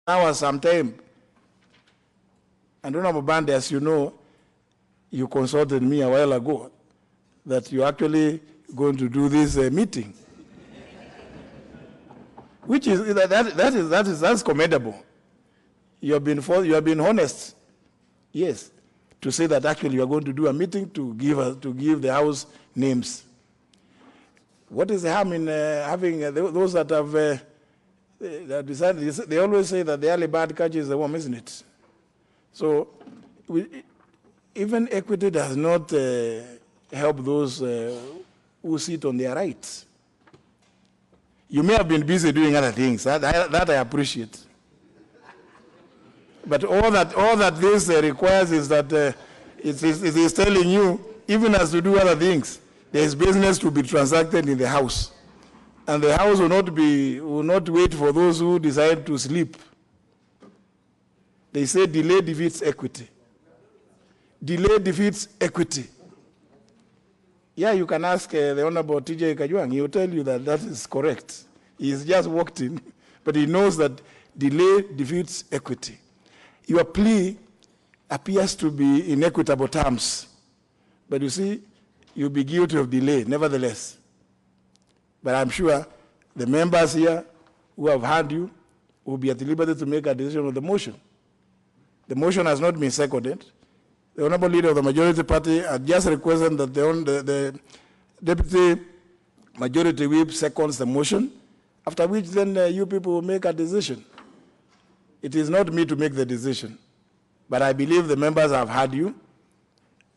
hours sometime. And Honorable Bande, as you know, you consulted me a while ago that you're actually going to do this meeting, which is that's commendable. You have been honest, yes, to say that actually you are going to do a meeting to give the House names. What is the harm in having those that have that decided? They always say that the early bird catches the worm, isn't it? So even equity does not help those who sit on their rights. You may have been busy doing other things. That I appreciate. But all that this requires is that it is telling you, even as to do other things, there is business to be transacted in the House, and the House will not wait for those who decide to sleep. They say delay defeats equity. Delay defeats equity. Yeah, you can ask the Honorable TJ Kajwang. He will tell you that that is correct. He's just walked in, but he knows that delay defeats equity. Your plea appears to be in equitable terms, but you see, you'll be guilty of delay, nevertheless. But I'm sure the members here who have heard you will be at liberty to make a decision on the motion. The motion has not been seconded. The Honorable Leader of the Majority Party had just requested that the Deputy Majority Whip seconds the motion, after which then you people will make a decision. It is not me to make the decision, but I believe the members have heard you,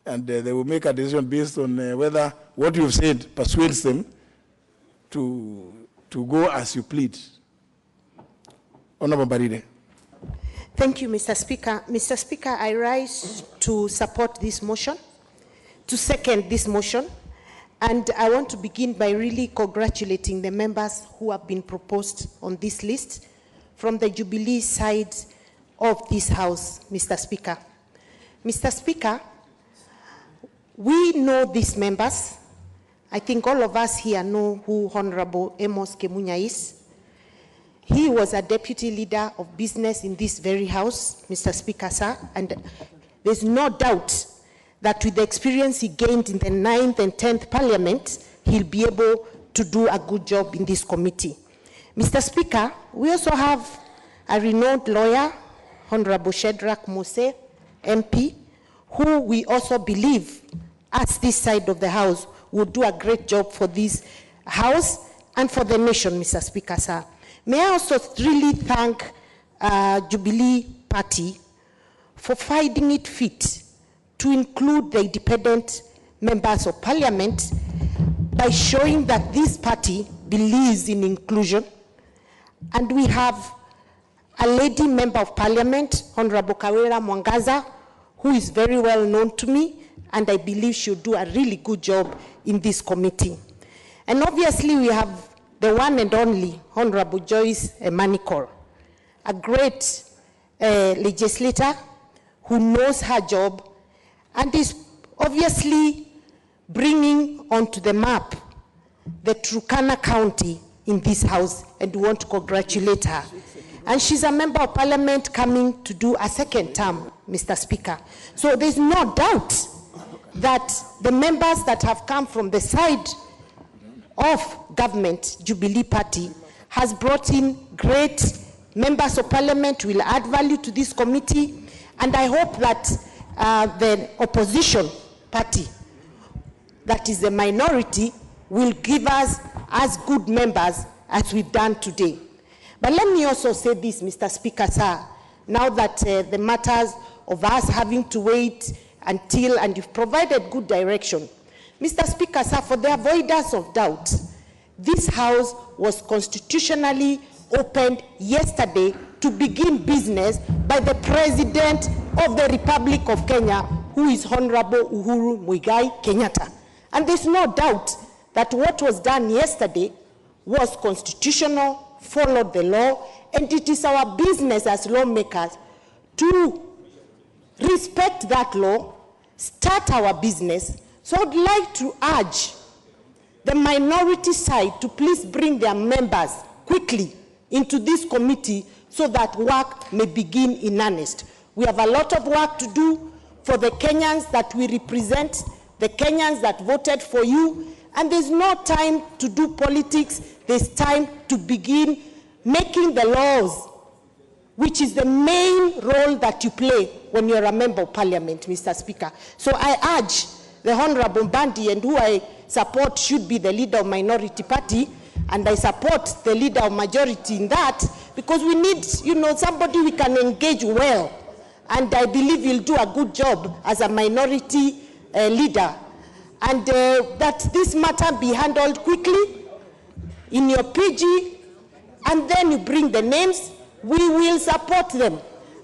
and they will make a decision based on whether what you've said persuades them to go as you plead. Honorable Baride. Thank you, Mr. Speaker. Mr. Speaker, I rise to support this motion, to second this motion, and I want to begin by really congratulating the members who have been proposed on this list from the Jubilee side of this House, Mr. Speaker. Mr. Speaker, we know these members. I think all of us here know who Honorable Amos Kemunya is. He was a deputy leader of business in this very House, Mr. Speaker, sir, and there's no doubt that with the experience he gained in the 9th and 10th Parliament, he'll be able to do a good job in this committee. Mr. Speaker, we also have a renowned lawyer, Honorable Shedrack Mose, MP, who we also believe, as this side of the House, will do a great job for this House and for the nation, Mr. Speaker, sir. May I also really thank Jubilee Party for finding it fit to include the independent members of Parliament by showing that this party believes in inclusion. And we have a lady member of Parliament, Honorable Kawera Mwangaza, who is very well known to me, and I believe she'll do a really good job in this committee. And obviously we have the one and only Honorable Joyce Emanikor, a great legislator who knows her job and is obviously bringing onto the map the Turkana County in this House, and we want to congratulate her. And she's a member of Parliament coming to do a second term, Mr. Speaker. So there's no doubt that the members that have come from the side of government, Jubilee Party, has brought in great members of Parliament who will add value to this committee, and I hope that the opposition party, that is the minority, will give us as good members as we've done today. But let me also say this, Mr. Speaker, sir, now that the matters of us having to wait until, and you've provided good direction, Mr. Speaker, sir, for the avoidance of doubt, this House was constitutionally opened yesterday to begin business by the President of the Republic of Kenya, who is Honorable Uhuru Muigai Kenyatta. And there's no doubt that what was done yesterday was constitutional, followed the law, and it is our business as lawmakers to respect that law, start our business. So I'd like to urge the minority side to please bring their members quickly into this committee so that work may begin in earnest. We have a lot of work to do for the Kenyans that we represent, the Kenyans that voted for you, and there's no time to do politics. There's time to begin making the laws, which is the main role that you play when you're a member of parliament, Mr. Speaker. So I urge the Honorable Mbandi, and who I support should be the leader of minority party, and I support the leader of majority in that, because we need, somebody we can engage well. And I believe you'll do a good job as a minority leader. And that this matter be handled quickly in your PG, and then you bring the names. We will support them,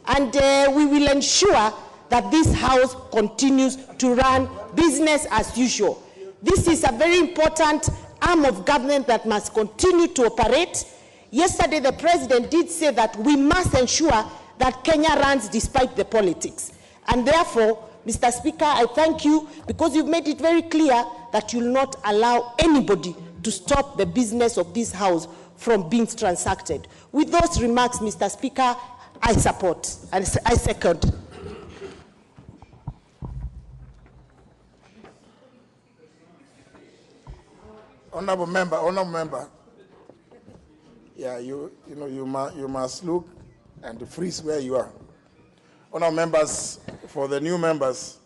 and we will ensure that this house continues to run business as usual. This is a very important arm of government that must continue to operate. Yesterday, the president did say that we must ensure that Kenya runs despite the politics. And therefore, Mr. Speaker, I thank you because you've made it very clear that you'll not allow anybody to stop the business of this house from being transacted. With those remarks, Mr. Speaker, I support and I second. Honorable member. Yeah, you must look and freeze where you are. Honorable members, for the new members,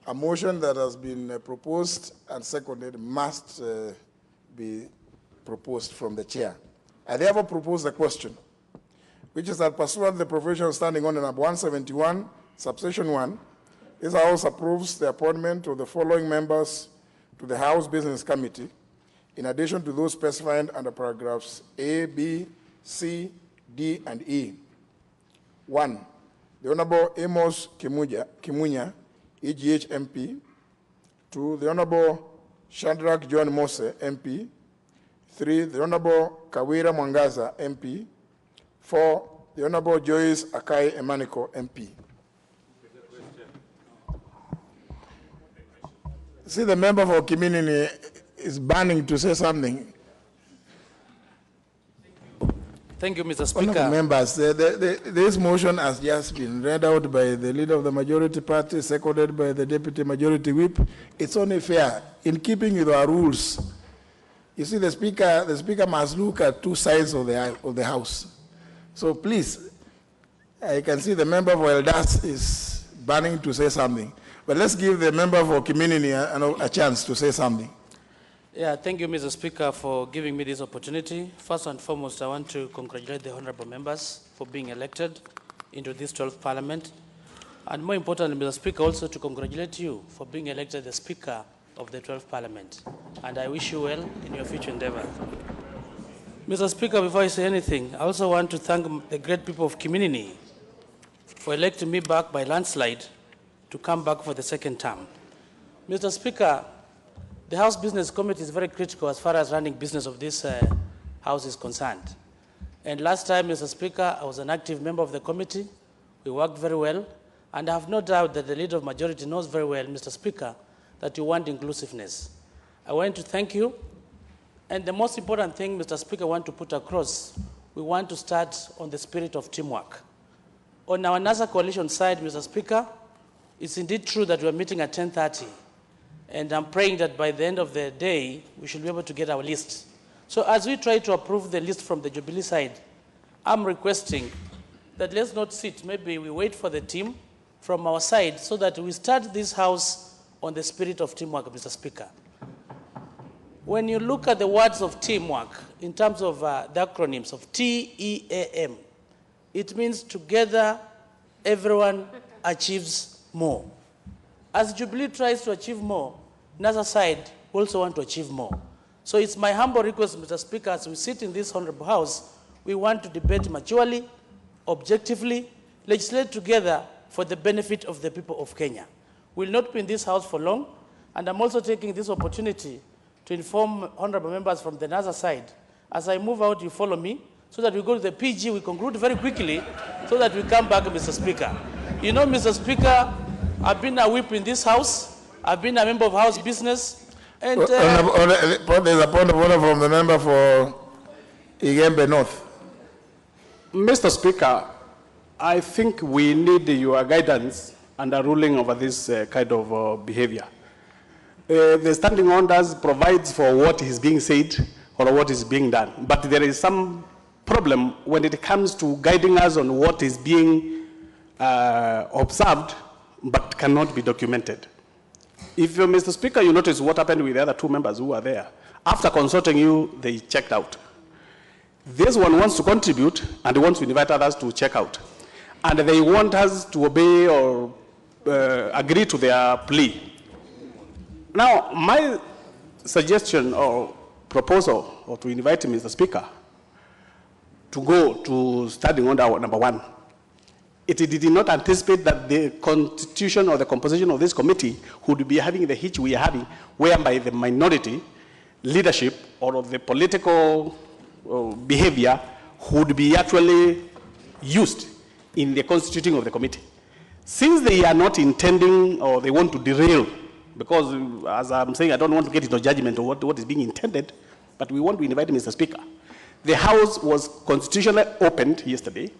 a motion that has been proposed and seconded must be proposed from the chair. I therefore propose the question, which is that pursuant to the provision standing on number 171, subsection 1, this House approves the appointment of the following members to the House Business Committee, in addition to those specified under paragraphs A, B, C, D, and E. 1. The Honorable Amos Kimunya, EGH MP. 2. The Honorable Shadrach John Mose, MP. 3. The Honorable Kawira Mwangaza, MP. 4. The Honorable Joyce Akai Emaniko, MP. See, the member for Kimini is burning to say something. Thank you, Mr. Speaker. Honourable members, this motion has just been read out by the leader of the majority party, seconded by the deputy majority whip. It's only fair, in keeping with our rules. You see, the speaker must look at two sides of the house. So please, I can see the member for Eldas is burning to say something. But let's give the member for community a chance to say something. Yeah, thank you, Mr. Speaker, for giving me this opportunity. First and foremost, I want to congratulate the honorable members for being elected into this 12th Parliament. And more importantly, Mr. Speaker, also to congratulate you for being elected the Speaker of the 12th Parliament. And I wish you well in your future endeavor. Mr. Speaker, before I say anything, I also want to thank the great people of Kiminini for electing me back by landslide to come back for the second term. Mr. Speaker, the House Business Committee is very critical as far as running business of this House is concerned. And last time, Mr. Speaker, I was an active member of the committee. We worked very well. And I have no doubt that the leader of majority knows very well, Mr. Speaker, that you want inclusiveness. I want to thank you. And the most important thing, Mr. Speaker, I want to put across, we want to start on the spirit of teamwork. On our NASA coalition side, Mr. Speaker, it's indeed true that we are meeting at 10:30. And I'm praying that by the end of the day, we should be able to get our list. So as we try to approve the list from the Jubilee side, I'm requesting that let's not sit. Maybe we wait for the team from our side so that we start this House on the spirit of teamwork, Mr. Speaker. When you look at the words of teamwork, in terms of the acronyms of TEAM, it means together everyone achieves more. As Jubilee tries to achieve more, NASA side also want to achieve more. So it's my humble request, Mr. Speaker, as we sit in this honorable House, we want to debate maturely, objectively, legislate together for the benefit of the people of Kenya. We'll not be in this House for long, and I'm also taking this opportunity to inform honorable members from the NASA side. As I move out, you follow me, so that we go to the PG, we conclude very quickly, so that we come back, Mr. Speaker. You know, Mr. Speaker, I've been a whip in this House. I've been a member of House Business. And there's a point of order from the member for Igembe North. Mr. Speaker, I think we need your guidance and a ruling over this kind of behavior. The standing orders provides for what is being said or what is being done, but there is some problem when it comes to guiding us on what is being observed but cannot be documented. If, Mr. Speaker, you notice what happened with the other two members who were there, after consulting you, they checked out. This one wants to contribute and wants to invite others to check out. And they want us to obey or agree to their plea. Now, my suggestion or proposal or to invite Mr. Speaker to go to standing order number 1. It did not anticipate that the constitution or the composition of this committee would be having the hitch we are having, whereby the minority leadership or the political behavior would be actually used in the constituting of the committee. Since they are not intending or they want to derail, because as I'm saying, I don't want to get into judgment of what is being intended, but we want to invite Mr. Speaker. The House was constitutionally opened yesterday.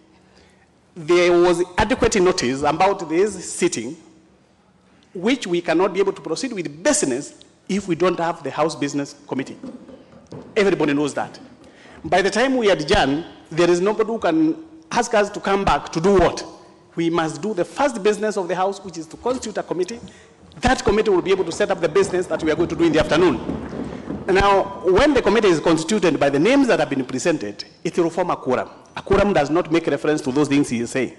There was adequate notice about this sitting, which we cannot be able to proceed with business if we don't have the House Business Committee. Everybody knows that. By the time we adjourn, there is nobody who can ask us to come back to do what? We must do the first business of the House, which is to constitute a committee. That committee will be able to set up the business that we are going to do in the afternoon. Now, when the committee is constituted by the names that have been presented, it will form a quorum. A quorum does not make reference to those things he is saying.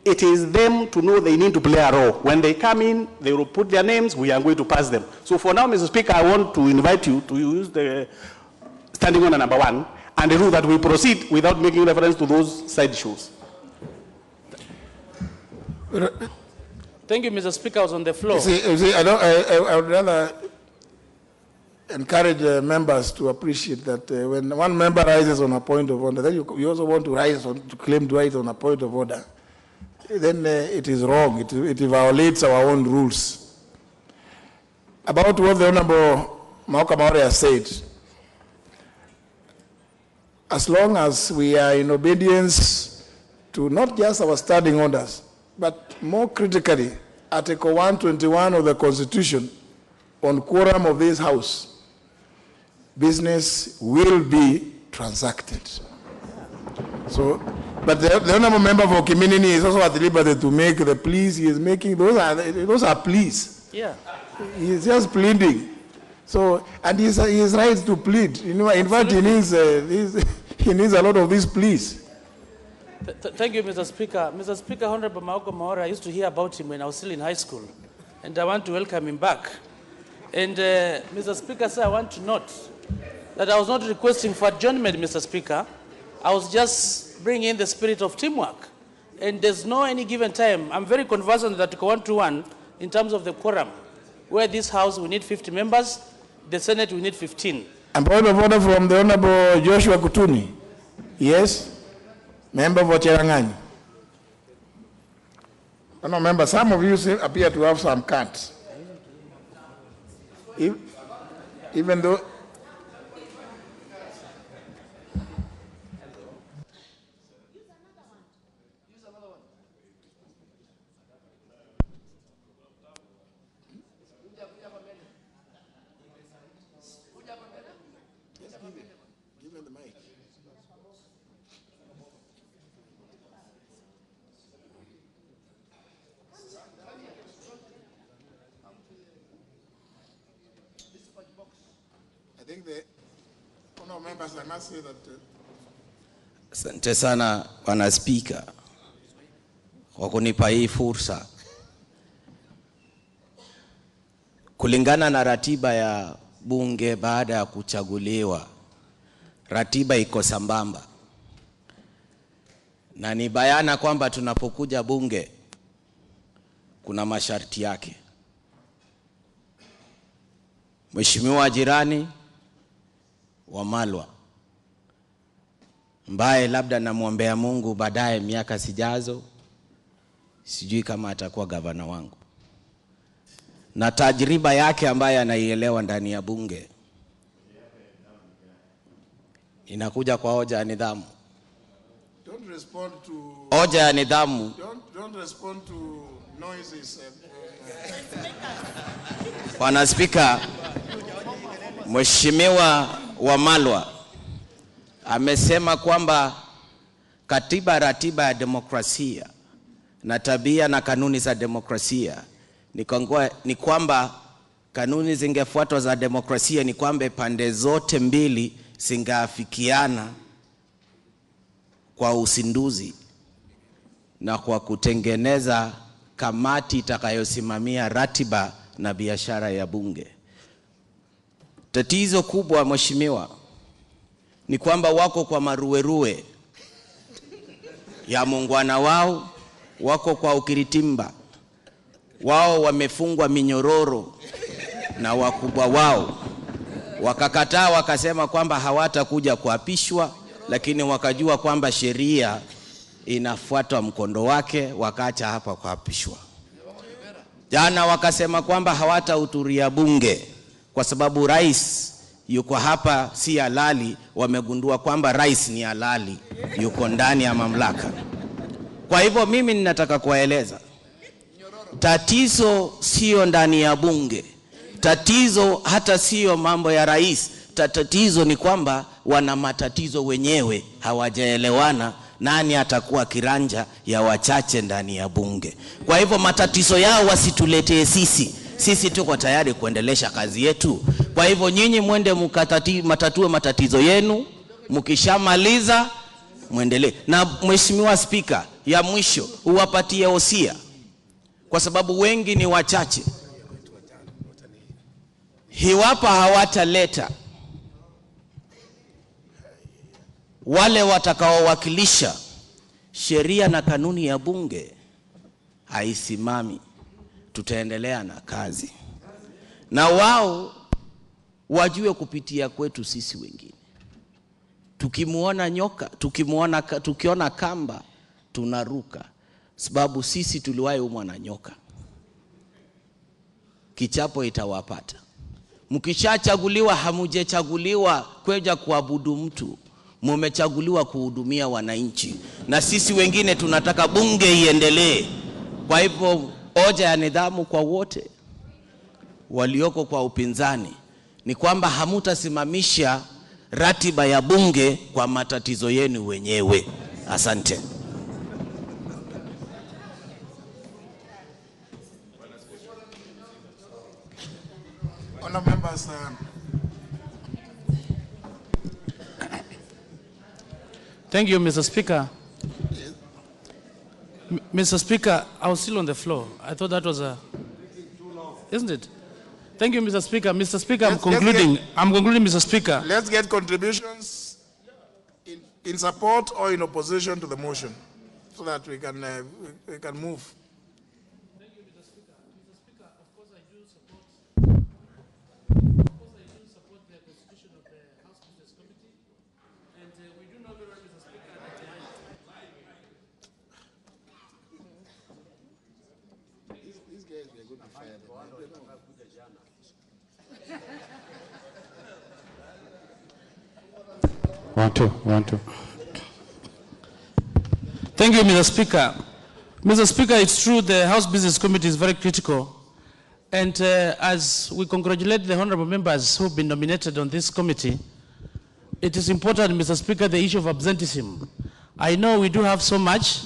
It is them to know they need to play a role. When they come in, they will put their names, we are going to pass them. So for now, Mr. Speaker, I want to invite you to use the standing order number 1 and the rule that we proceed without making reference to those side issues. Thank you, Mr. Speaker. I was on the floor. You see, I would rather encourage members to appreciate that when one member rises on a point of order, then you also want to rise on, to claim to rise on a point of order. Then it is wrong. It violates our own rules. About what the Honorable Malcolm Maure said, as long as we are in obedience to not just our standing orders, but more critically, Article 121 of the Constitution on quorum of this House, business will be transacted. So, but the honorable member for Kiminini is also at liberty to make the pleas he is making. Those are pleas. Yeah. He is just pleading. So, and he is right to plead. You know, in fact, he needs a lot of these pleas. Thank you, Mr. Speaker. Mr. Speaker, Honorable Malcolm Maure, I used to hear about him when I was still in high school, and I want to welcome him back. And Mr. Speaker, sir, I want to note that I was not requesting for adjournment, Mr. Speaker. I was just bringing in the spirit of teamwork. And there's no any given time. I'm very conversant that 121 in terms of the quorum, where this House we need 50 members, the Senate we need 15. And point of order from the Honorable Joshua Kutuni. Yes. Member for Cherangani. I don't remember, some of you appear to have some cards. Even though Asante sana Bwana Spika kwa kunipa hii fursa. Kulingana na ratiba ya bunge baada ya kuchaguliwa, ratiba iko sambamba. Na ni bayana kwamba tunapokuja bunge kuna masharti yake. Mheshimiwa jirani wa Malwa, ambaye labda namwombea Mungu baadaye miaka sijazo, sijui kama atakuwa gavana wangu, na tajriba yake ambaye anaielewa ndani ya bunge, inakuja kwa hoja ya nidhamu. Don't respond to... Hoja ya nidhamu. Don't respond to noises. Bwana Spika, Mheshimiwa Wamalwa amesema kwamba katiba, ratiba ya demokrasia na tabia na kanuni za demokrasia ni kwamba kanuni zingefuatwa za demokrasia ni kwamba pande zote mbili zingeafikiana kwa usinduzi na kwa kutengeneza kamati itakayosimamia ratiba na biashara ya bunge. Tatizo kubwa mheshimiwa ni kwamba wako kwa maruweruwe ya muungwana wao, wako kwa ukiritimba wao, wamefungwa minyororo na wakubwa wao, wakakataa wakasema kwamba hawatakuja kuapishwa, lakini wakajua kwamba sheria inafuata mkondo wake, wakaacha hapa kuapishwa. Jana wakasema kwamba hawatahudhuria bunge kwa sababu rais yuko hapa si halali, wamegundua kwamba rais ni halali, yuko ndani ya mamlaka. Kwa hivyo mimi ninataka kuwaeleza, tatizo sio ndani ya bunge, tatizo hata sio mambo ya rais, tatizo ni kwamba wana matatizo wenyewe, hawajaelewana nani atakuwa kiranja ya wachache ndani ya bunge. Kwa hivyo matatizo yao wasituletee sisi. Sisi tuko tayari kuendelesha kazi yetu. Kwa hivyo nyinyi mwende matatue matatizo yenu, mkishamaliza muendelee. Na Mheshimiwa Spika, ya mwisho uwapatie hosia kwa sababu wengi ni wachache. Hiwapa hawataleta wale watakaowakilisha, sheria na kanuni ya bunge haisimami, tutaendelea na kazi. Na wao wajue kupitia kwetu sisi wengine. Tukimuona nyoka, tukiona kamba, tunaruka. Sababu sisi tuliwahi umwa na nyoka. Kichapo itawapata. Mkishachaguliwa hamujechaguliwa kweja kuabudu mtu. Mumechaguliwa kuhudumia wananchi. Na sisi wengine tunataka bunge iendelee. Kwa hivyo hoja ya nidhamu kwa wote walioko kwa upinzani ni kwamba hamutasimamisha ratiba ya bunge kwa matatizo yenu wenyewe. Asante. Honourable members, Thank you, Mr. Speaker. Mr. Speaker, I was still on the floor. I thought that was a... Isn't it? Thank you, Mr. Speaker. Mr. Speaker, I'm concluding, Mr. Speaker. Let's get contributions in support or in opposition to the motion so that we can move. Thank you, Mr. Speaker. Mr. Speaker, of course I do support the constitution of the House Business Committee. And we do know very well, Mr. Speaker, that These guys were going to fire them. One, two. Thank you, Mr. Speaker. Mr. Speaker, it's true the House Business Committee is very critical. And as we congratulate the honorable members who have been nominated on this committee, it is important, Mr. Speaker, the issue of absenteeism. I know we do have so much,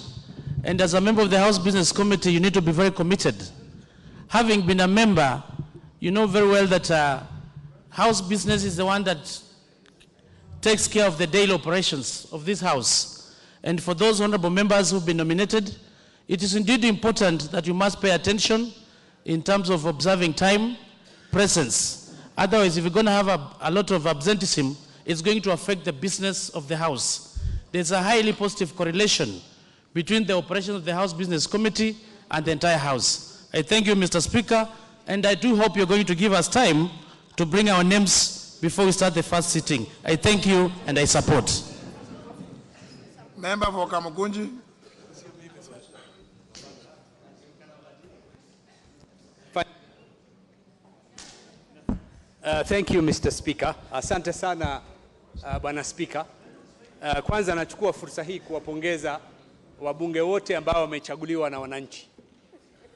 and as a member of the House Business Committee, you need to be very committed. Having been a member, you know very well that House Business is the one that takes care of the daily operations of this House. And for those honorable members who have been nominated, it is indeed important that you must pay attention in terms of observing time, presence. Otherwise, if you're going to have a lot of absenteeism, it's going to affect the business of the House. There's a highly positive correlation between the operation of the House Business Committee and the entire House. I thank you, Mr. Speaker, and I do hope you're going to give us time to bring our names before we start the first sitting. I thank you and I support. Member for Kamukunji. Thank you, Mr. Speaker. Asante sana, Bwana Speaker. Kwanza nachukua fursa hii kuwapongeza wabunge wote ambao wamechaguliwa na wananchi.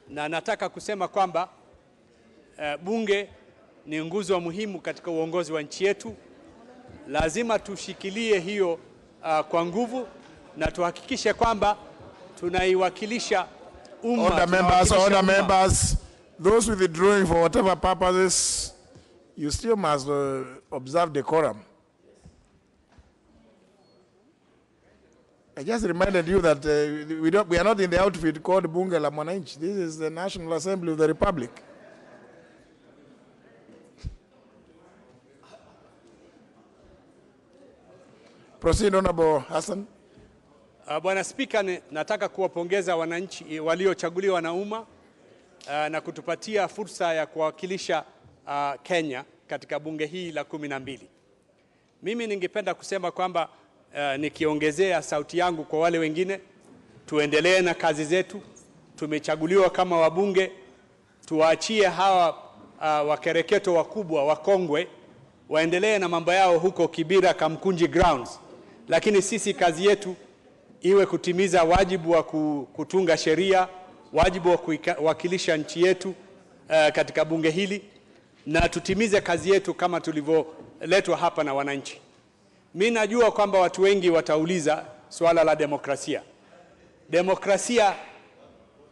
Na nataka kusema kwamba bunge ni nguzo muhimu katika uongozi wa nchi yetu. Lazima tushikilie hiyo kwa nguvu na tuhakikishe kwamba tunaiwakilisha umma. Order members, those withdrawing for whatever purposes, you still must observe decorum. I just reminded you that we are not in the outfit called Bunge la Mwananchi. This is the National Assembly of the Republic. Proceed, Honorable Hassan. Bwana Spika, nataka kuwapongeza wananchi waliochaguliwa na umma na kutupatia fursa ya kuwakilisha Kenya katika bunge hii la 12. Mimi ningependa kusema kwamba nikiongezea sauti yangu kwa wale wengine, tuendelee na kazi zetu. Tumechaguliwa kama wabunge, tuwaachie hawa wakereketo wakubwa wakongwe waendelee na mambo yao huko Kibira Kamkunji grounds. Lakini sisi kazi yetu iwe kutimiza wajibu wa kutunga sheria, wajibu wa kuwakilisha nchi yetu katika bunge hili, na tutimize kazi yetu kama tulivyoletwa hapa na wananchi. Mimi najua kwamba watu wengi watauliza swala la demokrasia. Demokrasia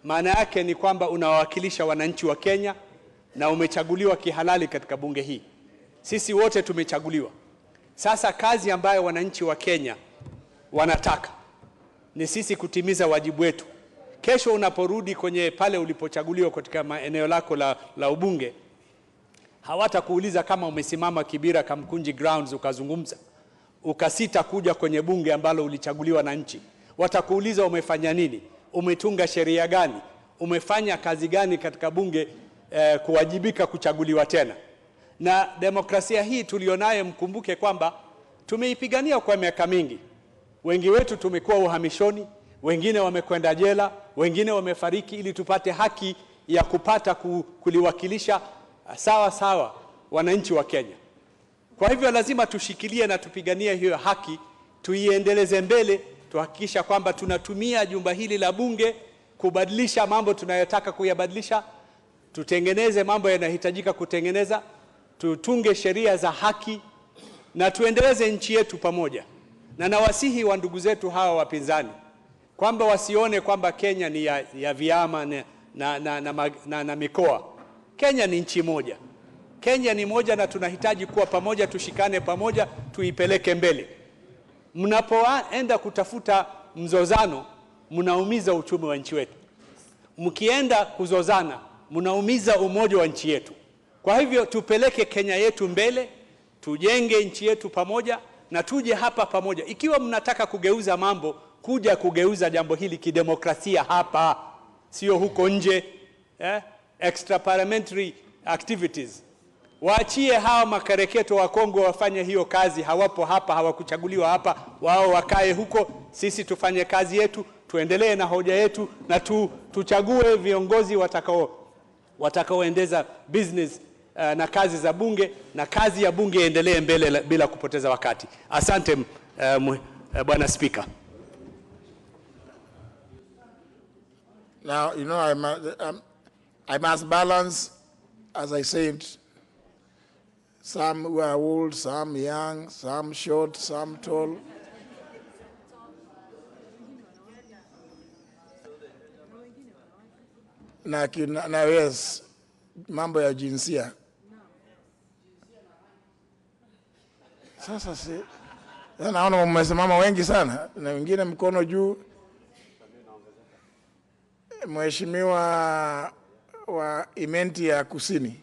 maana yake ni kwamba unawakilisha wananchi wa Kenya na umechaguliwa kihalali katika bunge hii. Sisi wote tumechaguliwa. Sasa kazi ambayo wananchi wa Kenya wanataka ni sisi kutimiza wajibu wetu. Kesho unaporudi kwenye pale ulipochaguliwa katika eneo lako la ubunge, hawatakuuliza kama umesimama Kibira Kamkunji grounds ukazungumza, ukasita kuja kwenye bunge ambalo ulichaguliwa na nchi. Watakuuliza umefanya nini, umetunga sheria gani, umefanya kazi gani katika bunge kuwajibika kuchaguliwa tena. Na demokrasia hii tulionayo, mkumbuke kwamba tumeipigania kwa miaka mingi. Wengi wetu tumekuwa uhamishoni, wengine wamekwenda jela, wengine wamefariki ili tupate haki ya kupata kuliwakilisha sawa wananchi wa Kenya. Kwa hivyo lazima tushikilie na tupiganie hiyo haki, tuiendeleze mbele, tuhakikisha kwamba tunatumia jumba hili la bunge kubadilisha mambo tunayotaka kuyabadilisha, tutengeneze mambo yanayohitajika kutengeneza, tutunge sheria za haki na tuendeleze nchi yetu pamoja. Na nawasihi wa ndugu zetu hawa wapinzani kwamba wasione kwamba Kenya ni ya vyama na mikoa. Kenya ni nchi moja. Kenya ni moja na tunahitaji kuwa pamoja, tushikane pamoja, tuipeleke mbele. Mnapoenda kutafuta mzozano, mnaumiza uchumi wa nchi wetu. Mkienda kuzozana, mnaumiza umoja wa nchi yetu. Kwa hivyo tupeleke Kenya yetu mbele, tujenge nchi yetu pamoja na tuje hapa pamoja. Ikiwa mnataka kugeuza mambo, kuja kugeuza jambo hili kidemokrasia hapa, sio huko nje. Extra parliamentary activities. Waachie hawa makareketo wa Kongo wafanye hiyo kazi, hawapo hapa, hawakuchaguliwa hapa, wao wakae huko. Sisi tufanye kazi yetu, tuendelee na hoja yetu na tuchague viongozi watakaoendeza business na kazi za bunge, na kazi ya bunge iendelee mbele bila kupoteza wakati. Asante Bwana Speaker. Now, you know, I must balance, as I said, some who are old, some young, some short, some tall. Na yes, mambo ya jinsia. Sasa naona mmesimama wengi sana na wengine mkono juu. Mheshimiwa wa Imenti ya Kusini.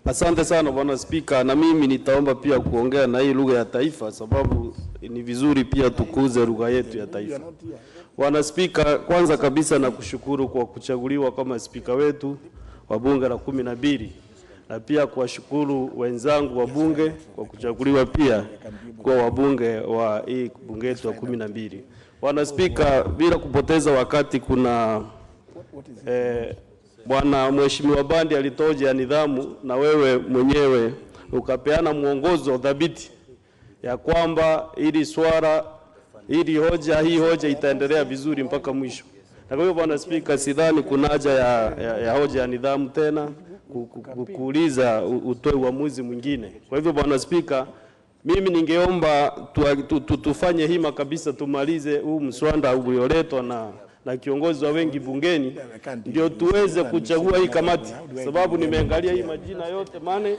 Asante sana Bwana Spika, na mimi nitaomba pia kuongea na hii lugha ya taifa sababu ni vizuri pia tukuze lugha yetu ya taifa. Bwana Spika, kwanza kabisa na kushukuru kwa kuchaguliwa kama spika wetu wa bunge la 12 na pia kuwashukuru wenzangu wa bunge kwa kuchaguliwa pia kwa wabunge wa hii bunge yetu wa 12. Bwana Spika, bila kupoteza wakati, kuna Bwana Mheshimiwa Bandi alitoja nidhamu na wewe mwenyewe ukapeana mwongozo dhabiti ya kwamba ili swala, ili hii hoja itaendelea vizuri mpaka mwisho. Na kwa hivyo Bwana Spika, sidhani kuna haja ya hoja ya nidhamu tena kuuliza utoe uamuzi mwingine. Kwa hivyo Bwana Spika, mimi ningeomba tufanye hima kabisa, tumalize huu mswada ulioletwa na kiongozi wa wengi bungeni, ndio tuweze kuchagua hii kamati, sababu nimeangalia hii majina yote mane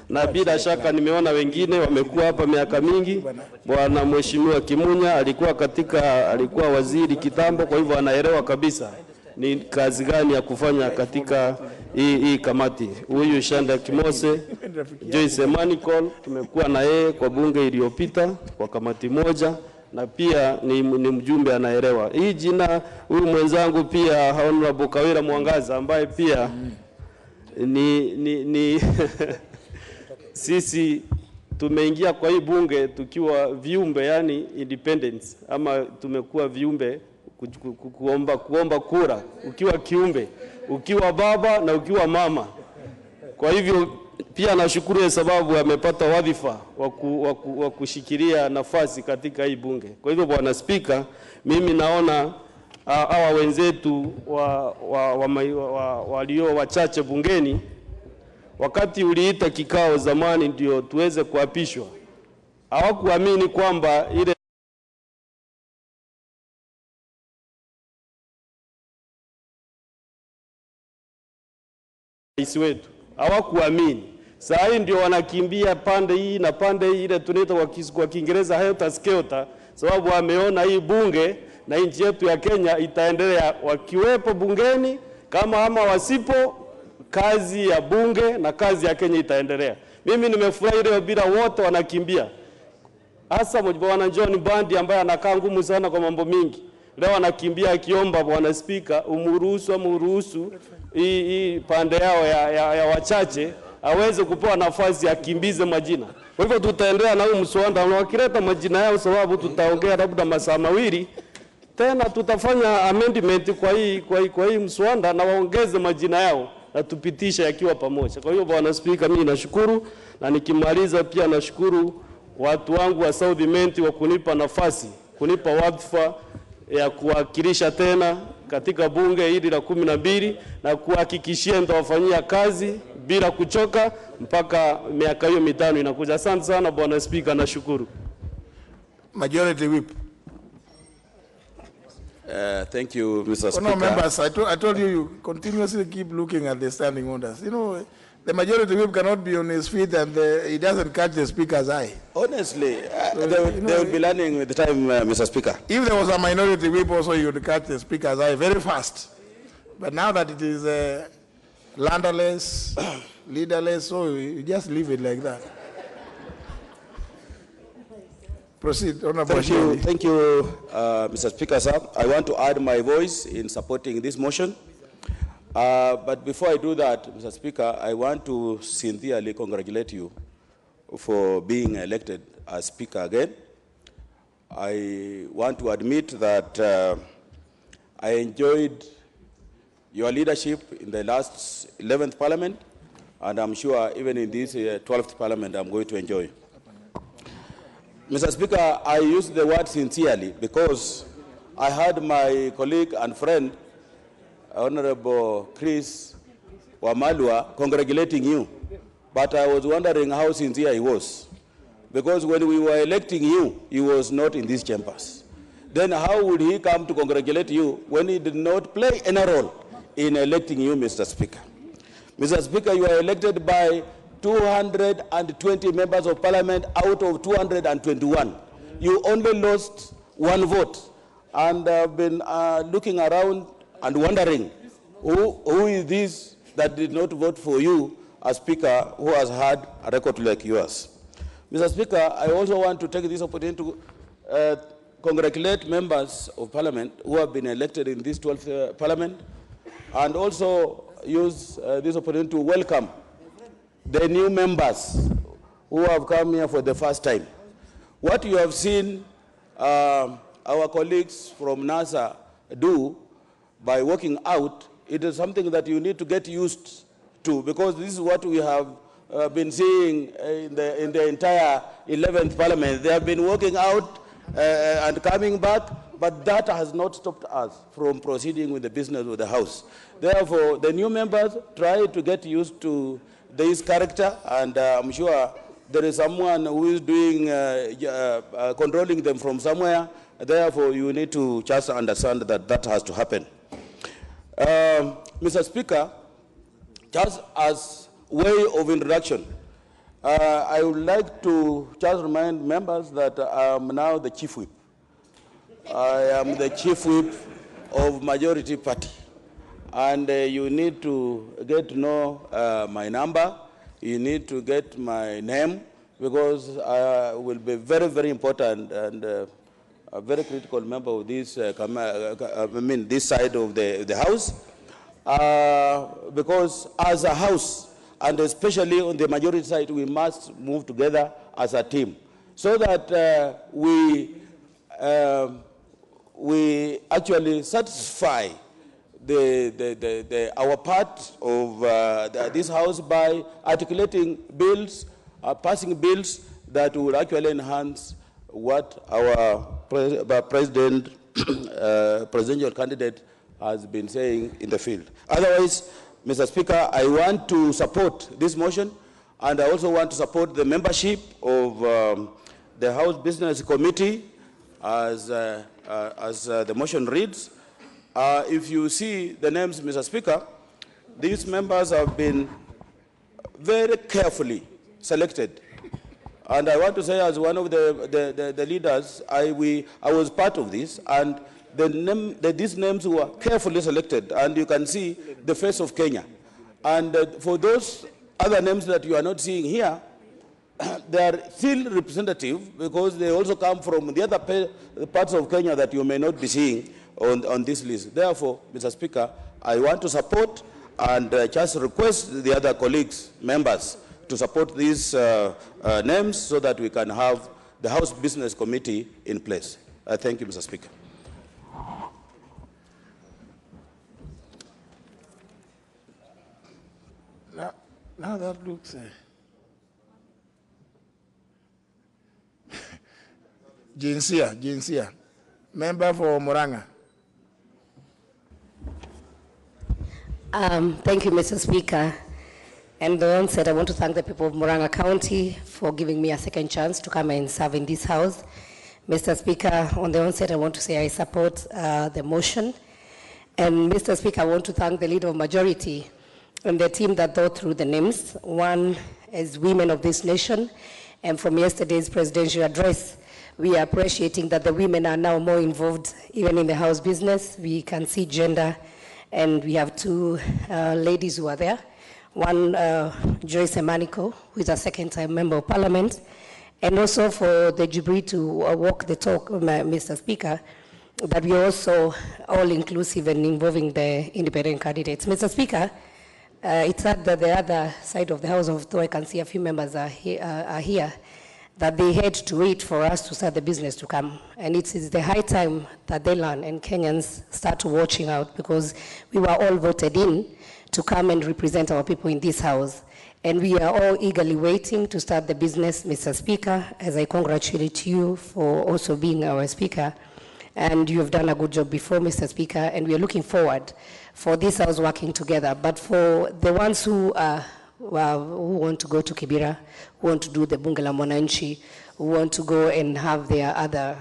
na bila shaka nimeona wengine wamekuwa hapa miaka mingi. Bwana Mheshimiwa Kimunya alikuwa waziri kitambo, kwa hivyo anaelewa kabisa ni kazi gani ya kufanya katika hii kamati. Huyu Shanda Kimose, Joyce Manicol, tumekuwa na yeye kwa bunge iliyopita kwa kamati moja, na pia ni mjumbe anaelewa. Hii jina huyu mwenzangu pia Honorable Kawira Mwangaza ambaye pia ni sisi tumeingia kwa hii bunge tukiwa viumbe, yani independence, ama tumekuwa viumbe kuomba kura, ukiwa kiumbe, ukiwa baba na ukiwa mama. Kwa hivyo pia nashukuru kwa sababu amepata wadhifa wa kushikilia nafasi katika hii bunge. Kwa hivyo Bwana Spika, mimi naona hawa wenzetu walio wachache bungeni, wakati uliita kikao zamani ndio tuweze kuapishwa, hawakuamini kwamba ile rais wetu, hawakuamini. Saa hii ndio wanakimbia pande hii na pande hii, ile tunaita kwa Kiingereza helter skelter, sababu wameona hii bunge na nchi yetu ya Kenya itaendelea wakiwepo bungeni, ama wasipo, kazi ya bunge na kazi ya Kenya itaendelea. Mimi nimefurahi leo bila wote wanakimbia. Hasa Bwana John Bandi ambaye anakaa ngumu sana kwa mambo mingi, leo anakimbia akiomba Bwana Spika umuruhusu hii pande yao ya wachache aweze kupewa nafasi akimbize majina. Kwa hivyo tutaendelea na huu mswada, na wakileta majina yao, sababu tutaongea labda masaa mawili tena, tutafanya amendment kwa hii mswada na waongeze majina yao na tupitisha yakiwa pamoja. Kwa hiyo Bwana Spika, mimi nashukuru, na nikimaliza pia nashukuru watu wangu wa South Menti wa kunipa nafasi, kunipa wadhifa ya kuwakilisha tena katika bunge hili la 12 na kuhakikishia nitawafanyia kazi bila kuchoka mpaka miaka hiyo mitano inakuja. Asante sana Bwana Spika, nashukuru. Majority Whip. Thank you, Mr. Speaker. No, members, I told you continuously keep looking at the standing orders. You know, the Majority Whip cannot be on his feet and he doesn't catch the Speaker's eye. Honestly, they will be learning with the time, Mr. Speaker. If there was a Minority Whip also, you would catch the Speaker's eye very fast. But now that it is landerless, leaderless, so you just leave it like that. Proceed, Honorable. Thank you, Mr. Speaker, sir. I want to add my voice in supporting this motion. But before I do that, Mr. Speaker, I want to sincerely congratulate you for being elected as Speaker again. I want to admit that I enjoyed your leadership in the last 11th Parliament, and I'm sure even in this 12th Parliament I'm going to enjoy. Mr. Speaker, I use the word sincerely because I heard my colleague and friend, Honorable Chris Wamalwa, congratulating you. But I was wondering how sincere he was. Because when we were electing you, he was not in these chambers. Then how would he come to congratulate you when he did not play any role in electing you, Mr. Speaker? Mr. Speaker, you are elected by 220 members of parliament out of 221. You only lost one vote. And I've been looking around and wondering who is this that did not vote for you as Speaker who has had a record like yours. Mr. Speaker, I also want to take this opportunity to congratulate members of parliament who have been elected in this 12th parliament, and also use this opportunity to welcome the new members who have come here for the first time. What you have seen our colleagues from NASA do by working out, it is something that you need to get used to, because this is what we have been seeing in the entire 11th Parliament. They have been working out and coming back, but that has not stopped us from proceeding with the business of the House. Therefore, the new members try to get used to this character, and I'm sure there is someone who is doing, controlling them from somewhere. Therefore, you need to just understand that that has to happen. Mr. Speaker, just as way of introduction, I would like to just remind members that I am now the Chief Whip. I am the Chief Whip of Majority Party. And you need to get to know my number. You need to get my name, because I will be very, very important and a very critical member of this, this side of the House. Because as a House, and especially on the majority side, we must move together as a team, so that we actually satisfy our part of this House by articulating bills, passing bills that will actually enhance what our presidential candidate has been saying in the field. Otherwise, Mr. Speaker, I want to support this motion, and I also want to support the membership of the House Business Committee as the motion reads. If you see the names, Mr. Speaker, these members have been very carefully selected. And I want to say, as one of the leaders, I was part of this, and these names were carefully selected, and you can see the face of Kenya. And for those other names that you are not seeing here, they are still representative, because they also come from the other parts of Kenya that you may not be seeing on this list. Therefore, Mr. Speaker, I want to support and just request the other colleagues, members, to support these names, so that we can have the House Business Committee in place. Thank you, Mr. Speaker. Now that looks... Jinsia. Member for Murang'a. Thank you, Mr. Speaker. And the onset, I want to thank the people of Murang'a County for giving me a second chance to come and serve in this House. Mr. Speaker, on the onset, I want to say I support the motion. And Mr. Speaker, I want to thank the Leader of Majority and the team that thought through the names. One is women of this nation. And from yesterday's presidential address, we are appreciating that the women are now more involved even in the House business. We can see gender, and we have two ladies who are there. One, Joyce Emaniko, who is a second-time member of Parliament, and also for the Jubilee to walk the talk, Mr. Speaker, that we are also all inclusive and involving the independent candidates. Mr. Speaker, it's sad that the other side of the House, although I can see a few members are here, that they had to wait for us to start the business to come. And it is the high time that they learn and Kenyans start watching out, because we were all voted in to come and represent our people in this House. And we are all eagerly waiting to start the business, Mr. Speaker, as I congratulate you for also being our Speaker. And you have done a good job before, Mr. Speaker, and we are looking forward for this House working together. But for the ones who want to go to Kibera, who want to do the Bunge la Mwananchi, who want to go and have their other,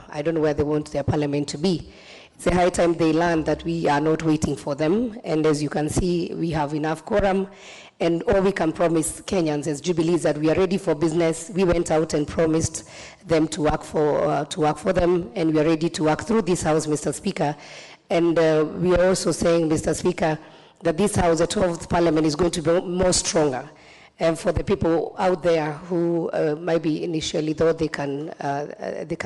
I don't know where they want their parliament to be. It's a high time they learn that we are not waiting for them. And as you can see, we have enough quorum. And all we can promise Kenyans as Jubilee is that we are ready for business. We went out and promised them to work for them, and we are ready to work through this House, Mr. Speaker. And we are also saying, Mr. Speaker, that this House, the 12th Parliament, is going to be more stronger. And for the people out there who maybe initially thought they can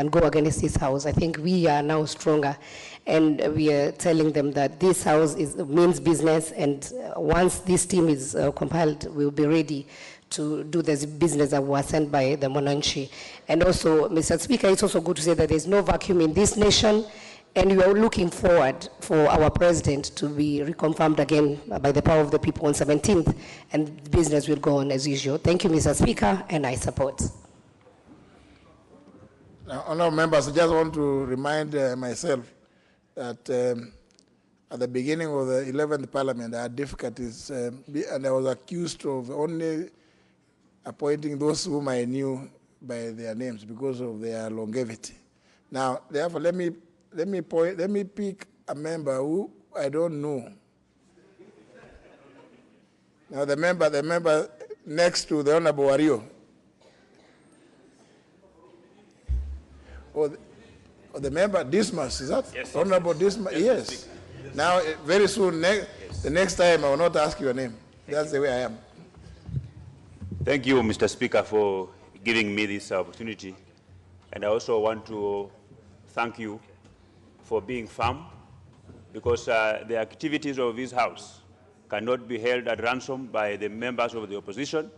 go against this House, I think we are now stronger. And we are telling them that this House means business, and once this team is compiled, we'll be ready to do this business that was sent by the Mwananchi. And also, Mr. Speaker, it's also good to say that there's no vacuum in this nation. And we are looking forward for our president to be reconfirmed again by the power of the people on 17th, and business will go on as usual. Thank you, Mr. Speaker, and I support. Now, honourable members, I just want to remind myself that at the beginning of the 11th Parliament, I had difficulties, and I was accused of only appointing those whom I knew by their names because of their longevity. Now, therefore, let me pick a member who I don't know. Now, the member next to the Honorable Wario. Or the member Dismas, is that? Yes. Honorable Dismas, yes. Now, very soon, the next time I will not ask your name. That's the way I am. Thank you, Mr. Speaker, for giving me this opportunity. And I also want to thank you for being firm, because the activities of this House cannot be held at ransom by the members of the opposition.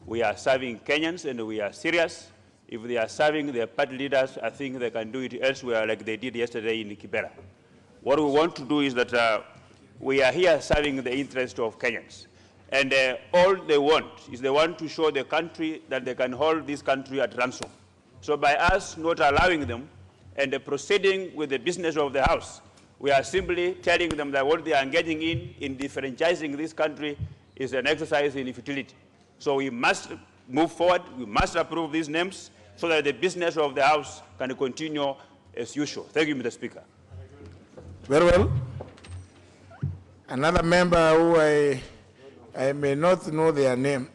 We are serving Kenyans, and we are serious. If they are serving their party leaders, I think they can do it elsewhere like they did yesterday in Kibera. What we want to do is that we are here serving the interest of Kenyans. And all they want is they want to show the country that they can hold this country at ransom. So by us not allowing them and proceeding with the business of the House, we are simply telling them that what they are engaging in differentializing this country is an exercise in futility. So we must move forward, we must approve these names so that the business of the House can continue as usual. Thank you, Mr. Speaker. Very well. Another member who I may not know their name,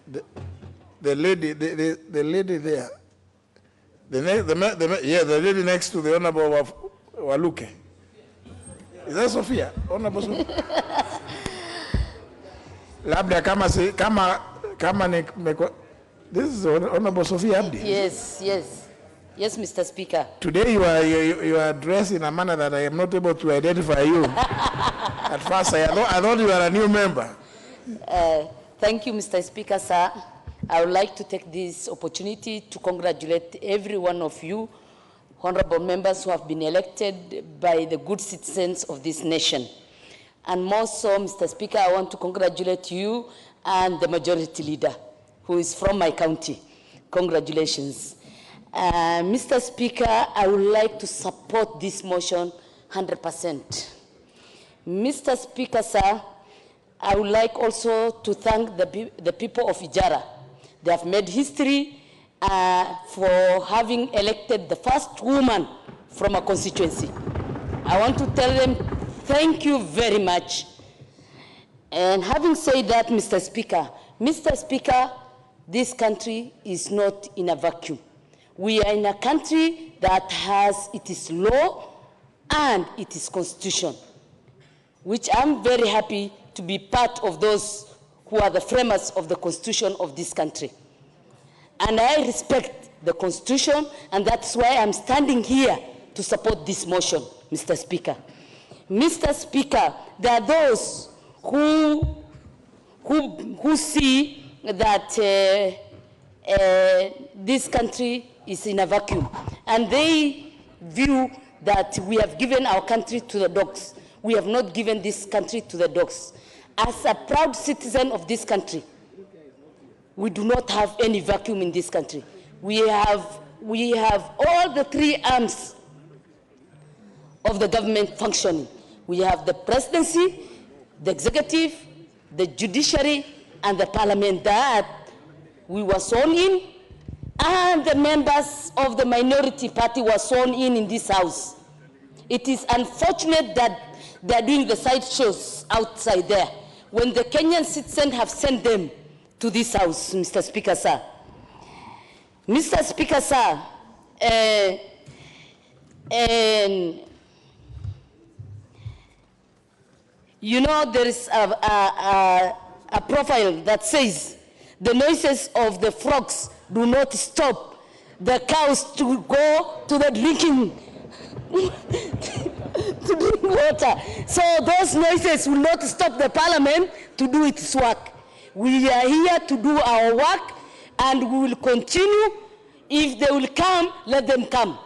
the lady there, the lady next to the Honorable Waluke. Is that Sophia? Honorable Sophia? Labda kama this is Honorable Sophia Abdi. Yes. Yes, Mr. Speaker. Today you are dressed in a manner that I am not able to identify you. At first, I thought you were a new member. Thank you, Mr. Speaker, sir. I would like to take this opportunity to congratulate every one of you, honorable members who have been elected by the good citizens of this nation. And more so, Mr. Speaker, I want to congratulate you and the majority leader, who is from my county. Congratulations. Mr. Speaker, I would like to support this motion 100%. Mr. Speaker, sir, I would like also to thank the people of Ijara. They have made history for having elected the first woman from a constituency. I want to tell them thank you very much. And having said that, Mr. Speaker, this country is not in a vacuum. We are in a country that has its law and its constitution, which I'm very happy to be part of those who are the framers of the constitution of this country. And I respect the constitution, and that's why I'm standing here to support this motion, Mr. Speaker. Mr. Speaker, there are those who see that this country is in a vacuum, and they view that we have given our country to the dogs. We have not given this country to the dogs. As a proud citizen of this country, we do not have any vacuum in this country. We have all the three arms of the government functioning. We have the presidency, the executive, the judiciary, and the parliament that we were sworn in, and the members of the minority party were sworn in this House. It is unfortunate that they're doing the side shows outside there when the Kenyan citizens have sent them to this House, Mr. Speaker, sir. Mr. Speaker, sir, and you know, there is a profile that says the noises of the frogs do not stop the cows to go to the drinking to drink water. So those noises will not stop the parliament to do its work. We are here to do our work, and we will continue. If they will come, let them come.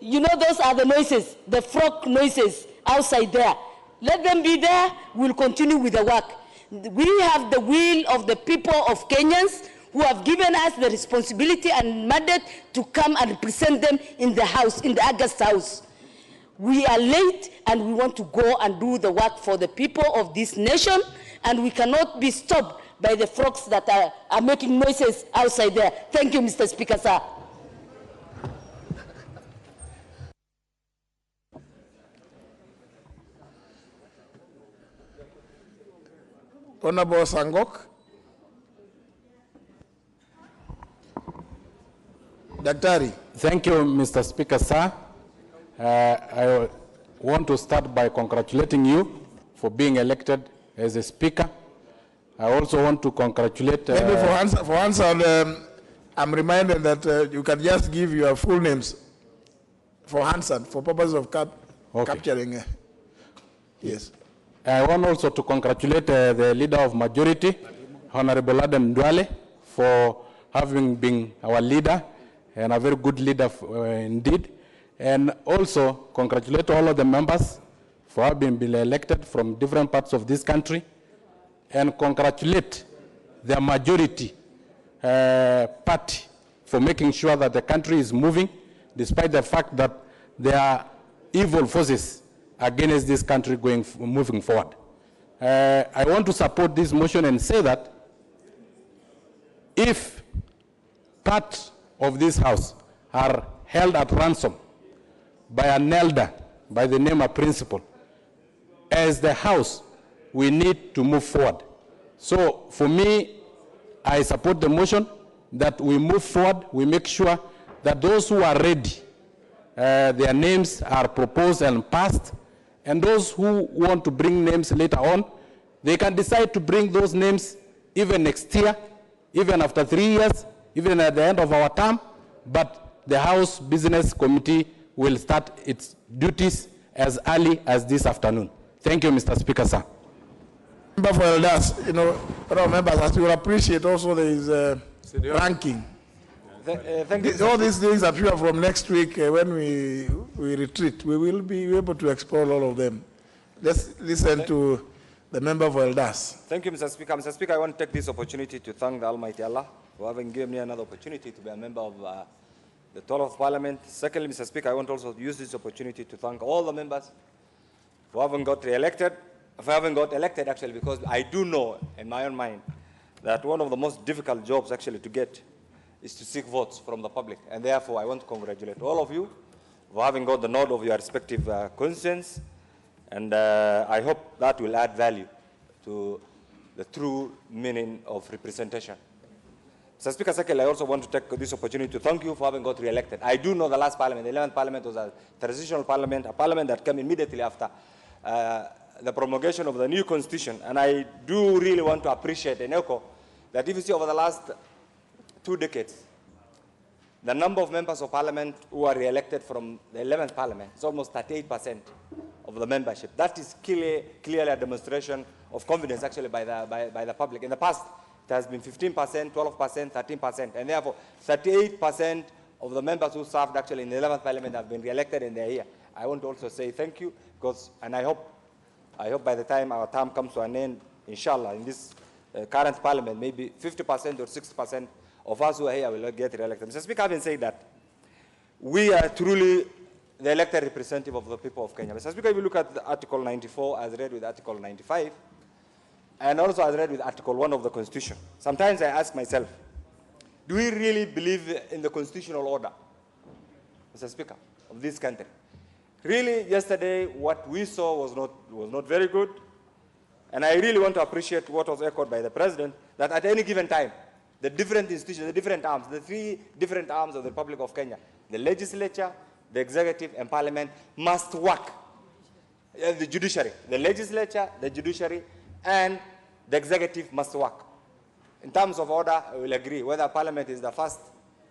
you know, those are the noises, the frog noises outside there. Let them be there. We'll continue with the work. We have the will of the people of Kenyans who have given us the responsibility and mandate to come and represent them in the House, in the August House. We are late and we want to go and do the work for the people of this nation, and we cannot be stopped by the frogs that are making noises outside there. Thank you, Mr. Speaker, sir. Honorable Sangok. Daktari. Thank you, Mr. Speaker, sir. I want to start by congratulating you for being elected as a speaker. I also want to congratulate... Maybe for answer, I'm reminded that you can just give your full names for answer, for purpose of capturing. Yes. I want also to congratulate the leader of majority, Honorable Adam Ndwale, for having been our leader and a very good leader indeed. And also congratulate all of the members for having been elected from different parts of this country, and congratulate the majority party for making sure that the country is moving, despite the fact that there are evil forces against this country moving forward. I want to support this motion and say that if part of this House are held at ransom by an elder by the name of principal, as the House, we need to move forward. So for me, I support the motion that we move forward, we make sure that those who are ready, their names are proposed and passed, and those who want to bring names later on, they can decide to bring those names even next year, even after 3 years, even at the end of our term, but the House Business Committee will start its duties as early as this afternoon. Thank you, Mr. Speaker, sir. Member for elders, you know, members, as you will appreciate also there is ranking. Thank you. All these things that you are from next week when we retreat, we will be able to explore all of them. Let's listen to the member for elders. Thank you, Mr. Speaker. Mr. Speaker, I want to take this opportunity to thank the Almighty Allah for having given me another opportunity to be a member of the 12th Parliament. Secondly, Mr. Speaker, I want also to use this opportunity to thank all the members for having got elected, actually, because I do know in my own mind that one of the most difficult jobs actually to get is to seek votes from the public. And therefore, I want to congratulate all of you for having got the nod of your respective constituents. And I hope that will add value to the true meaning of representation. Mr. Speaker, secondly, I also want to take this opportunity to thank you for having got re-elected. I do know the last parliament, the 11th parliament, was a transitional parliament, a parliament that came immediately after the promulgation of the new constitution. And I do really want to appreciate and echo that if you see over the last 2 decades, the number of members of parliament who are re-elected from the 11th parliament is almost 38% of the membership. That is clearly a demonstration of confidence actually by the public. In the past, it has been 15%, 12%, 13%, and therefore 38% of the members who served actually in the 11th parliament have been re-elected and they're here. I want to also say thank you, because, and I hope by the time our term comes to an end, inshallah, in this current parliament, maybe 50% or 60% of us who are here will get re-elected. Mr. Speaker, having said that, we are truly the elected representative of the people of Kenya. Mr. Speaker, if you look at Article 94 as read with Article 95, and also as read with Article 1 of the Constitution, sometimes I ask myself, do we really believe in the constitutional order, Mr. Speaker, of this country? Really, yesterday, what we saw was not very good, and I really want to appreciate what was echoed by the President, that at any given time, the different institutions, the different arms, the 3 different arms of the Republic of Kenya, the legislature, the executive, and parliament must work. The judiciary, the legislature, the judiciary, and the executive must work. In terms of order, I will agree, whether parliament is the first,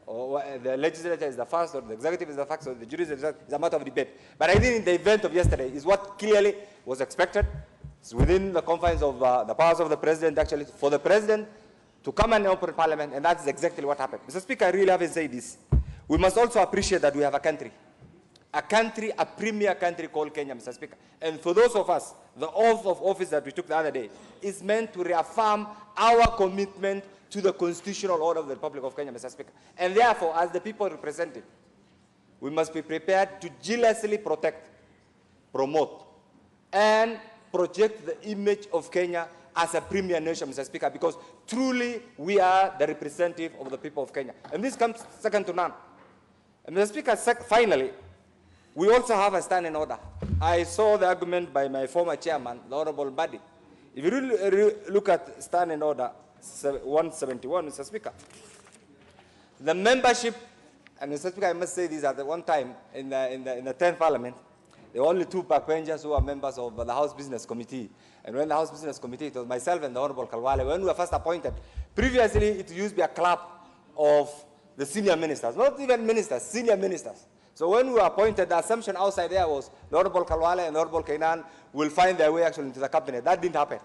or the legislature is the first, or the executive is the first, or the judiciary is a matter of debate. But I think in the event of yesterday is what clearly was expected. It's within the confines of the powers of the president, actually, for the president to come and open parliament, and that's exactly what happened. Mr. Speaker, I really haven't said this. we must also appreciate that we have a country, a premier country called Kenya, Mr. Speaker. And for those of us, the oath of office that we took the other day is meant to reaffirm our commitment to the constitutional order of the Republic of Kenya, Mr. Speaker. And therefore, as the people represented, we must be prepared to jealously protect, promote, and project the image of Kenya as a premier nation, Mr. Speaker, because truly we are the representative of the people of Kenya. And this comes second to none. And Mr. Speaker, finally, we also have a standing order. I saw the argument by my former chairman, the Honorable Mbadi. If you really look at standing order 171, Mr. Speaker, the membership, and Mr. Speaker, I must say this, at the one time in the 10th Parliament, there were only 2 backbenchers who are members of the House Business Committee. And when the House Business Committee, it was myself and the Honorable Kalwale, when we were first appointed, previously it used to be a club of the senior ministers, not even ministers, senior ministers. So when we were appointed, the assumption outside there was the Honorable Kalwale and the Honorable Kainan will find their way actually into the cabinet. That didn't happen.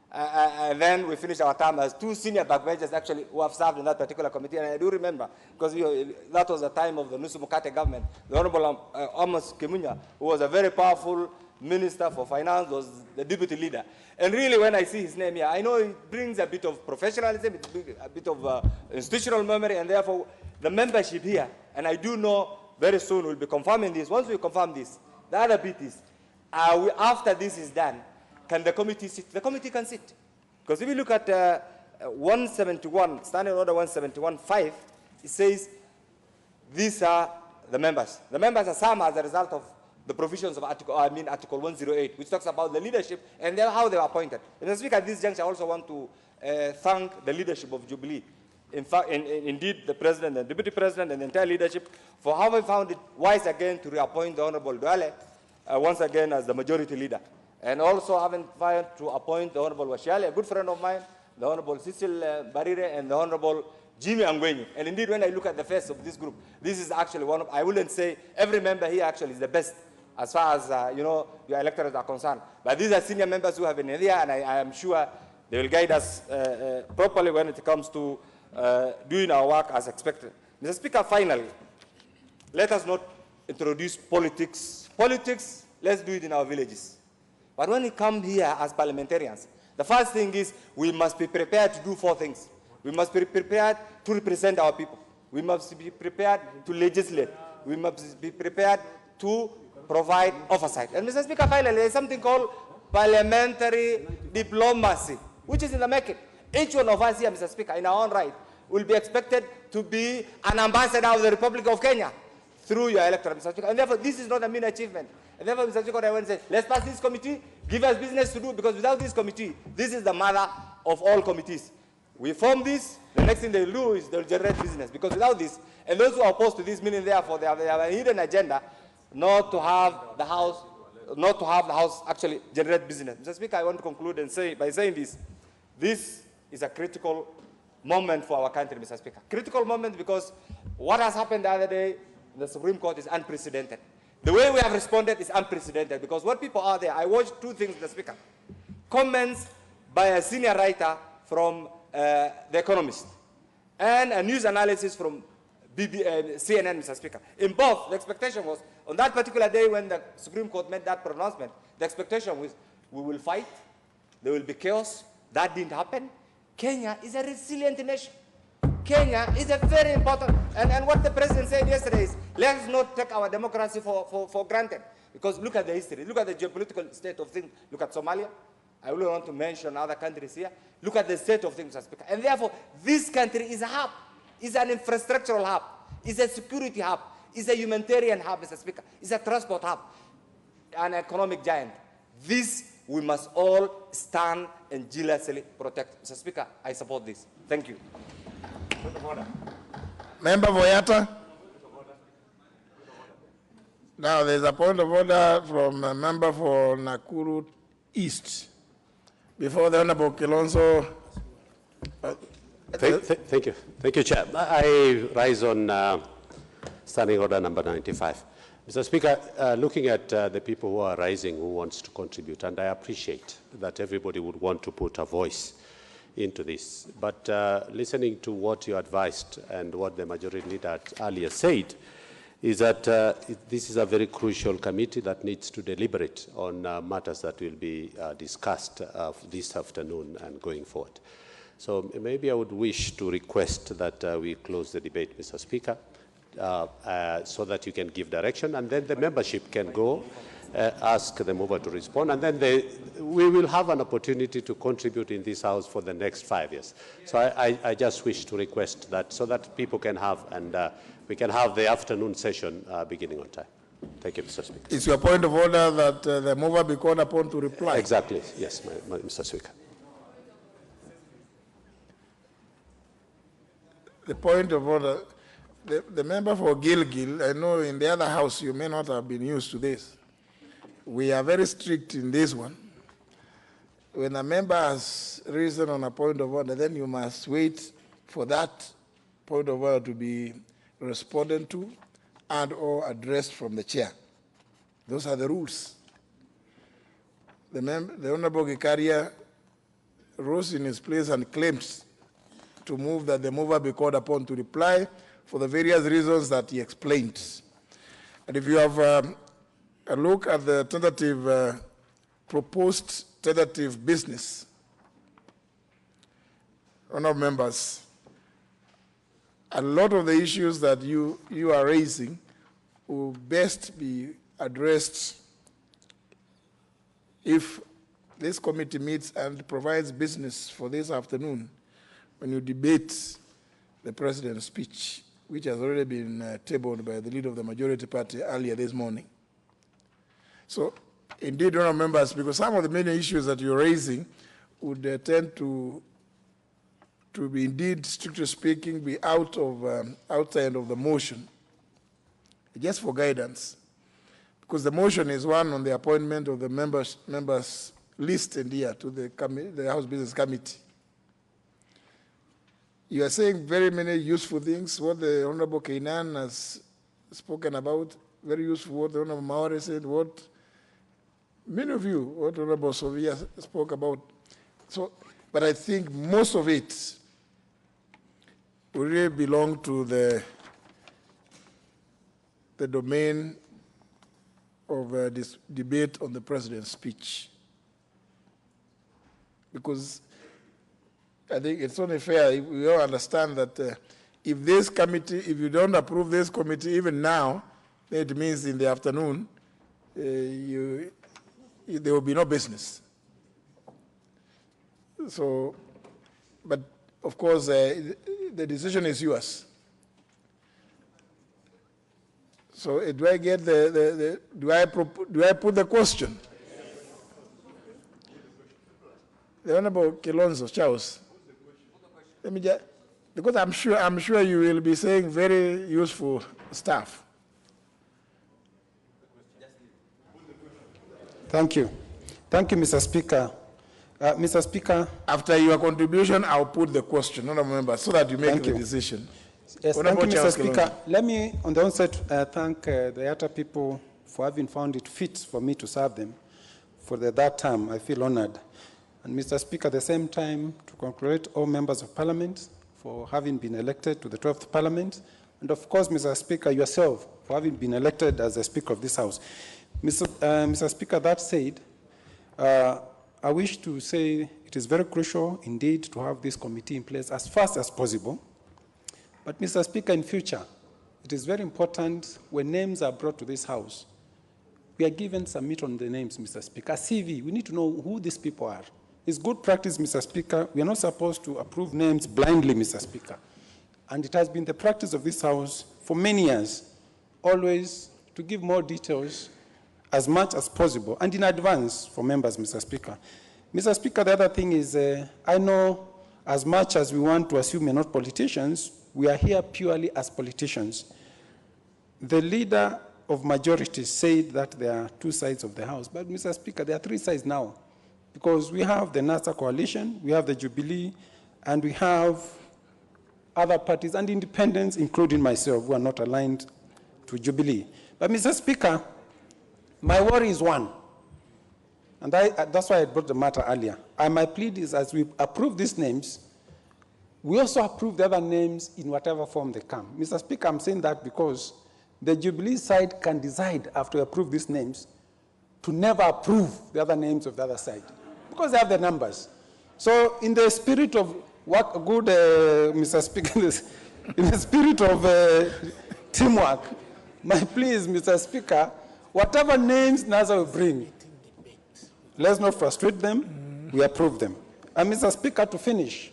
And then we finished our term as 2 senior backbenchers actually who have served in that particular committee. And I do remember, because that was the time of the Nusu Mukate government, the Honorable Amos Kimunya, who was a very powerful minister for finance, was the deputy leader. And really, when I see his name here, I know it brings a bit of professionalism, a bit of institutional memory, and therefore the membership here, and I do know very soon we'll be confirming this. Once we confirm this, the other bit is, after this is done, can the committee sit? The committee can sit. Because if you look at 171, Standing Order 171.5, it says these are the members. The members are some as a result of the provisions of Article 108, which talks about the leadership and how they were appointed. And as we at this juncture, I also want to thank the leadership of Jubilee. In fact, indeed, the President and Deputy President and the entire leadership for how we found it wise again to reappoint the Honorable Duale once again as the majority leader. And also having tried to appoint the Honorable Washiali, a good friend of mine, the Honorable Cecil Barire, and the Honorable Jimmy Angwenyi. And indeed, when I look at the face of this group, this is actually one of, I wouldn't say every member here actually is the best as far as, your electors are concerned. But these are senior members who have been here, and I am sure they will guide us properly when it comes to doing our work as expected. Mr. Speaker, finally, let us not introduce politics. Politics, let's do it in our villages. But when we come here as parliamentarians, the first thing is we must be prepared to do 4 things. We must be prepared to represent our people. We must be prepared to legislate. We must be prepared to provide oversight. And Mr. Speaker, finally, there is something called parliamentary diplomacy, which is in the making. Each one of us here, Mr. Speaker, in our own right, will be expected to be an ambassador of the Republic of Kenya through your electorate, Mr. Speaker. And therefore, this is not a mean achievement. And therefore, Mr. Speaker, I want to say, let's pass this committee, give us business to do, because without this committee, this is the mother of all committees. We form this, the next thing they'll do is they'll generate business, because without this, and those who are opposed to this, meaning therefore they have a hidden agenda not to have the House actually generate business. Mr. Speaker, I want to conclude and say, by saying this, this is a critical moment for our country, Mr. Speaker. Critical moment because what has happened the other day in the Supreme Court is unprecedented. The way we have responded is unprecedented because what people are there, I watched 2 things, Mr. Speaker. Comments by a senior writer from The Economist and a news analysis from CNN, Mr. Speaker. In both, the expectation was, on that particular day when the Supreme Court made that pronouncement, the expectation was, we will fight, there will be chaos. That didn't happen. Kenya is a resilient nation. Kenya is a very important, and what the President said yesterday is, let's not take our democracy for granted. Because look at the history, look at the geopolitical state of things, look at Somalia. I wouldn't want to mention other countries here. Look at the state of things, Mr. Speaker. And therefore, this country is a hub, is an infrastructural hub, is a security hub, is a humanitarian hub, Mr. Speaker, is a transport hub, an economic giant. This we must all stand and jealously protect. Mr. Speaker, I support this. Thank you. Member Voyata. Now there's a point of order from a member for Nakuru East. Before the Honorable Kilonzo. Thank you. Thank you, Chair. I rise on standing order number 95. Mr. Speaker, looking at the people who are rising who wants to contribute, and I appreciate that everybody would want to put a voice into this. But listening to what you advised and what the majority leader earlier said, is that this is a very crucial committee that needs to deliberate on matters that will be discussed this afternoon and going forward. So maybe I would wish to request that we close the debate, Mr. Speaker, so that you can give direction, and then the membership can go, ask the mover to respond, and then we will have an opportunity to contribute in this House for the next 5 years. So I just wish to request that so that people can have, and we can have the afternoon session beginning on time. Thank you, Mr. Speaker. It's your point of order that the mover be called upon to reply? Exactly, yes, Mr. Speaker. The point of order, the member for Gilgil, I know in the other House you may not have been used to this. We are very strict in this one. When a member has risen on a point of order, then you must wait for that point of order to be responded to and or addressed from the chair. Those are the rules. The Honorable Gikaria rose in his place and claimed to move that the mover be called upon to reply for the various reasons that he explained. And if you have a look at the tentative, proposed tentative business, honorable members, a lot of the issues that you are raising will best be addressed if this committee meets and provides business for this afternoon when you debate the president's speech, which has already been tabled by the leader of the majority party earlier this morning. So, indeed, honorable members, because some of the many issues that you're raising would tend to be indeed, strictly speaking, be outside of the motion, just for guidance. Because the motion is one on the appointment of the members listed here to the House Business Committee. You are saying very many useful things, what the Honorable Kainan has spoken about, very useful, what the Honorable Maori said, what many of you, what Honorable Sovia spoke about. So, but I think most of it will really belong to the domain of this debate on the president's speech. Because I think it's only fair, we all understand that if this committee, if you don't approve this committee even now, then it means in the afternoon, there will be no business. So, but of course, the decision is yours. So do I get do I put the question? The Honorable Kilonzo Charles. Let me just, because I'm sure you will be saying very useful stuff. Thank you. Thank you, Mr. Speaker. Mr. Speaker. After your contribution, I'll put the question, honorable member, so that you make the decision. Yes, thank you, Mr. Speaker. Let me, on the onset, thank the other people for having found it fit for me to serve them for that term. I feel honored. And Mr. Speaker, at the same time, to congratulate all members of Parliament for having been elected to the 12th Parliament, and of course, Mr. Speaker, yourself, for having been elected as the Speaker of this House. Mr. Speaker, that said, I wish to say it is very crucial indeed to have this committee in place as fast as possible. But Mr. Speaker, in future, it is very important when names are brought to this House, we are given submit on the names, Mr. Speaker. CV, we need to know who these people are. It's good practice, Mr. Speaker. We are not supposed to approve names blindly, Mr. Speaker. And it has been the practice of this House for many years, always to give more details as much as possible and in advance for members, Mr. Speaker. Mr. Speaker, the other thing is, I know as much as we want to assume we're not politicians, we are here purely as politicians. The leader of majority said that there are two sides of the House, but Mr. Speaker, there are three sides now, because we have the NASA coalition, we have the Jubilee, and we have other parties and independents, including myself, who are not aligned to Jubilee. But Mr. Speaker, my worry is one, and that's why I brought the matter earlier. And my plea is, as we approve these names, we also approve the other names in whatever form they come. Mr. Speaker, I'm saying that because the Jubilee side can decide, after we approve these names, to never approve the other names of the other side, because they have the numbers. So in the spirit of what good, Mr. Speaker, in the spirit of teamwork, my plea is, Mr. Speaker, whatever names NASA will bring, let's not frustrate them, we approve them. And Mr. Speaker, to finish,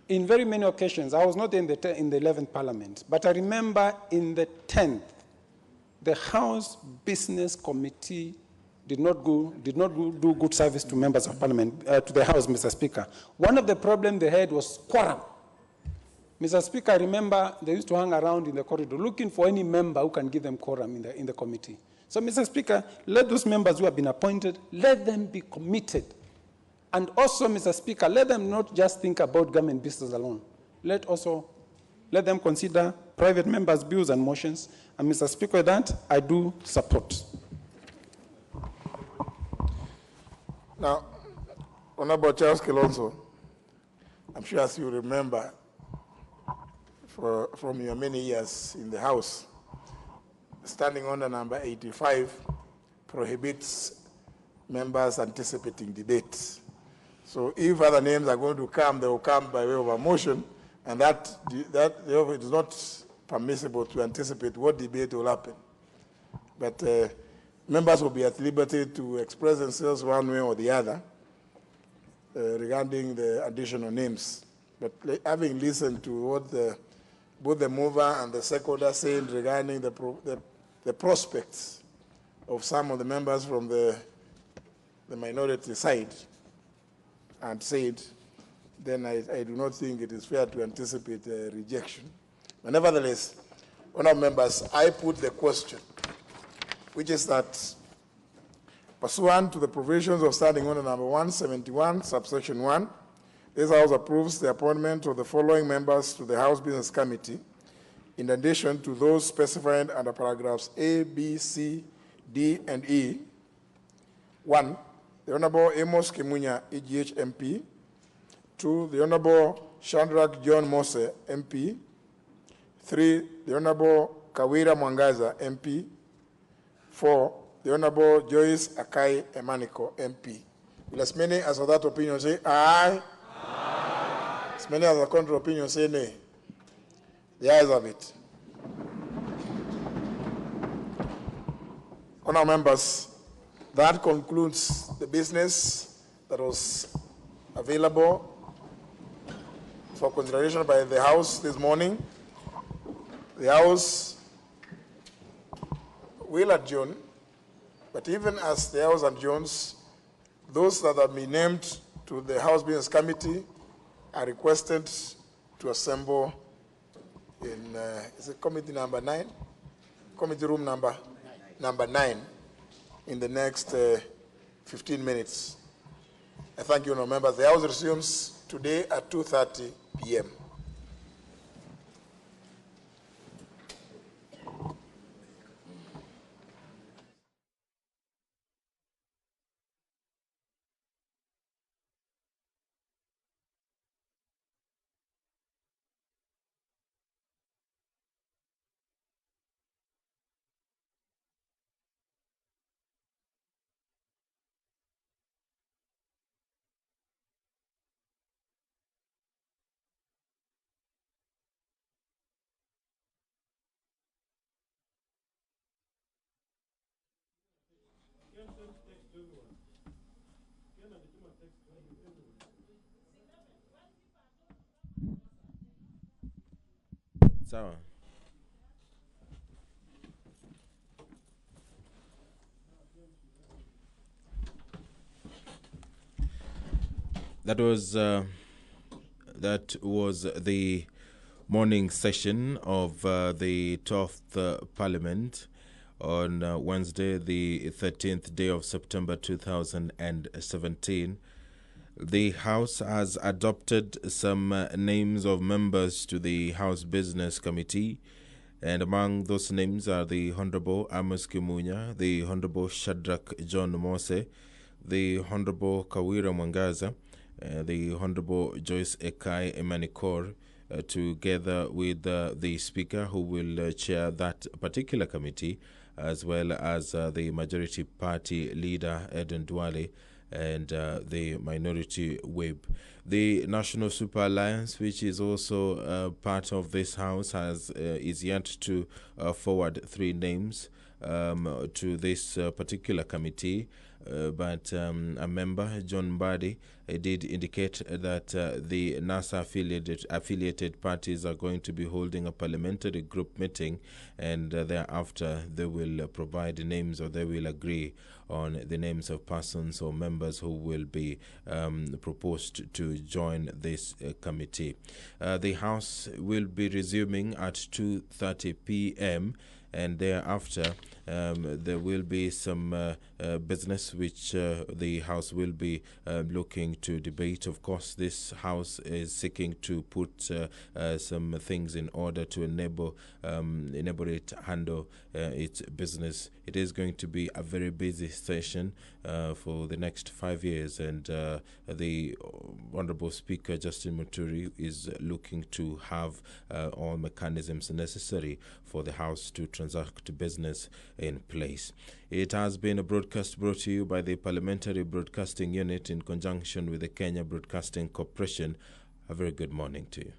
in very many occasions, I was not in the 11th Parliament, but I remember in the 10th, the House Business Committee did not do good service to members of Parliament, to the House, Mr. Speaker. One of the problems they had was quorum. Mr. Speaker, I remember they used to hang around in the corridor looking for any member who can give them quorum in the committee. So, Mr. Speaker, let those members who have been appointed, let them be committed. And also, Mr. Speaker, let them not just think about government business alone. Let them consider private members' bills and motions. And Mr. Speaker, that I do support. Now, Honorable Charles Kilonzo, I'm sure as you remember from your many years in the House, Standing Order number 85 prohibits members anticipating debate. So if other names are going to come, they will come by way of a motion, and that it is not permissible to anticipate what debate will happen. But members will be at liberty to express themselves one way or the other regarding the additional names. But having listened to what both the mover and the seconder said regarding the prospects of some of the members from the minority side, and said, then I do not think it is fair to anticipate a rejection. But nevertheless, honourable members, I put the question, which is that pursuant to the provisions of Standing Order number 171, subsection 1, this House approves the appointment of the following members to the House Business Committee, in addition to those specified under paragraphs A, B, C, D, and E. 1, the Honorable Amos Kimunya, EGH MP. 2, the Honorable Shadrach John Mose, MP. 3, the Honorable Kawira Mwangaza, MP. 4, the Honorable Joyce Akai Emaniko, MP. Will as many as of that opinion say aye? Aye. As many as the contrary opinion say nay? The ayes have it. Honourable members, that concludes the business that was available for consideration by the House this morning. The House will adjourn, but even as the House adjourns, those that have been named to the House Business Committee are requested to assemble in, is it committee number 9? Committee room number 9 in the next 15 minutes. I thank you, honourable members. The House resumes today at 2:30 p.m. Sawa. That was the morning session of the 12th Parliament on Wednesday, the 13th day of September 2017. The House has adopted some names of members to the House Business Committee, and among those names are the Honorable Amos Kimunya, the Honorable Shadrach John Mose, the Honorable Kawira Mwangaza, the Honorable Joyce Ekai Emanikor, together with the Speaker, who will chair that particular committee, as well as the Majority Party Leader, Eden Duale, and the Minority Whip. The National Super Alliance, which is also part of this House, is yet to forward 3 names to this particular committee. But a member, John Mbadi, did indicate that the NASA affiliated parties are going to be holding a parliamentary group meeting, and thereafter they will provide names, or they will agree on the names of persons or members who will be proposed to join this committee. The House will be resuming at 2:30 p.m. and thereafter there will be some business which the House will be looking to debate. Of course, this House is seeking to put some things in order to enable it handle its business. It is going to be a very busy session for the next 5 years, and the Honorable Speaker Justin Muturi is looking to have all mechanisms necessary for the House to transact business in place. It has been a broadcast brought to you by the Parliamentary Broadcasting Unit in conjunction with the Kenya Broadcasting Corporation. A very good morning to you.